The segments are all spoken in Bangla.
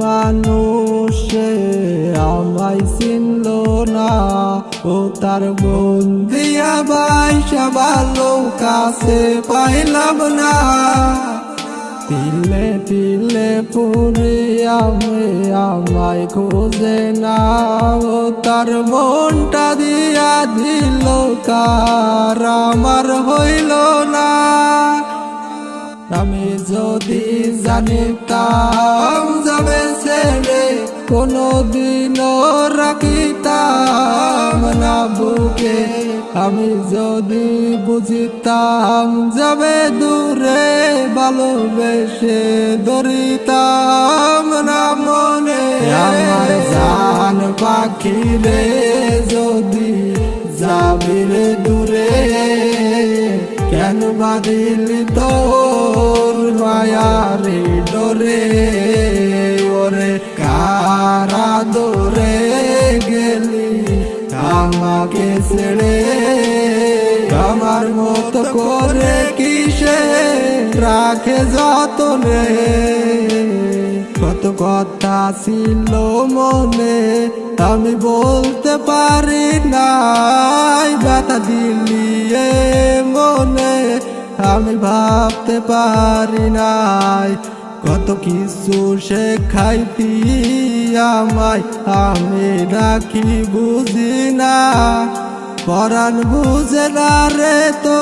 মানুষে আমায় চিনল না, ও তার মন দিয়া বাইসা ভালো কাছে পাইলাম না। তিলে তিলে পুরে আমায় খোঁজে না, ও তার মনটা দিয়া দিল কার আমার হইল না। আমি যদি জানিতাম যাবে ছেড়ে কোনদিনও রাখিতাম না বুকে, আমি যদি বুঝিতাম যাবে দূরে ভালোবেসে ধরিতাম না মনে। আমার জান পাখি রে যদি যাবি রে দূরে, কেন বাঁধিলি তোর মায়ারে ডোরে, ওরে কারা দৌড়ে গেলি আমাকে ছেড়ে। আমার মতো করে কিসে রাখে যতনে, কত কথা ছিল মনে আমি বলতে পারি নাই, ব্যথা দিলি এ মনে আমি ভাবতে পারি নাই। কত কিছু শেখাইতি আমায় আমি রাখি বুঝি না, পরাণ বুঝে না রে তো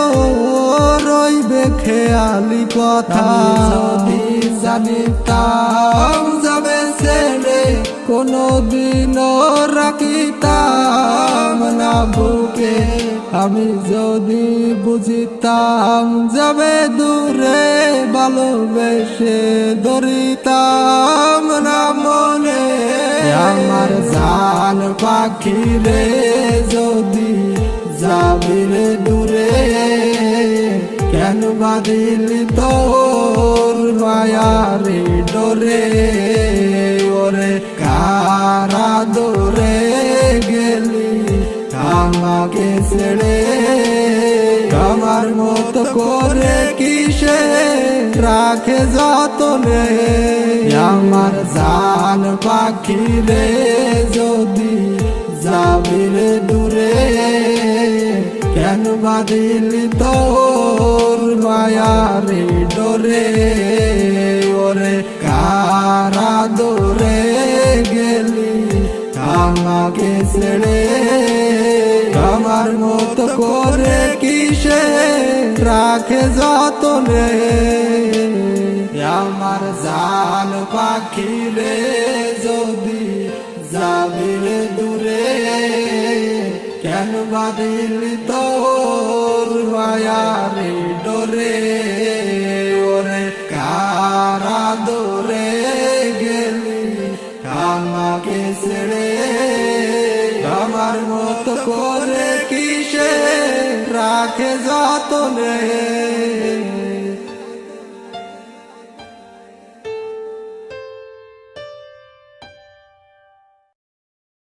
রইবে খেয়ালি কথা। যদি জানিতাম যাবে ছেড়ে কোনদিনও রাখিতাম না বুকে, আমি যদি বুঝিতাম যাবে দূরে ভালোবেসে ধরিতাম না মনে। আমার জান পাখি রে যদি যাবি রে দূরে, কেন বাঁধিলি তোর মায়ারে ডোরে, ওরে কারা দৌড়ে গেলি আমাকে ছেড়ে। আমার মতো করে কিসে রাখে যতনে, আমার জান পাখি রে যদি যাবি রে দূরে, কেন বাঁধিলি তোর মায়ারে ডোরে, ওরে কারা দৌড়ে গেলি আমাকে ছেড়ে। আমার মতো করে কিসে রাখে যতনে, আমার জান পাখি রে যদি যাবি রে দূরে, কেন বাঁধিলি তোর মায়ারে ডোরে, ওরে কারা দৌড়ে গেলি আমাকে ছেড়ে। আমার মতো করে কিসে রাখে যতনে।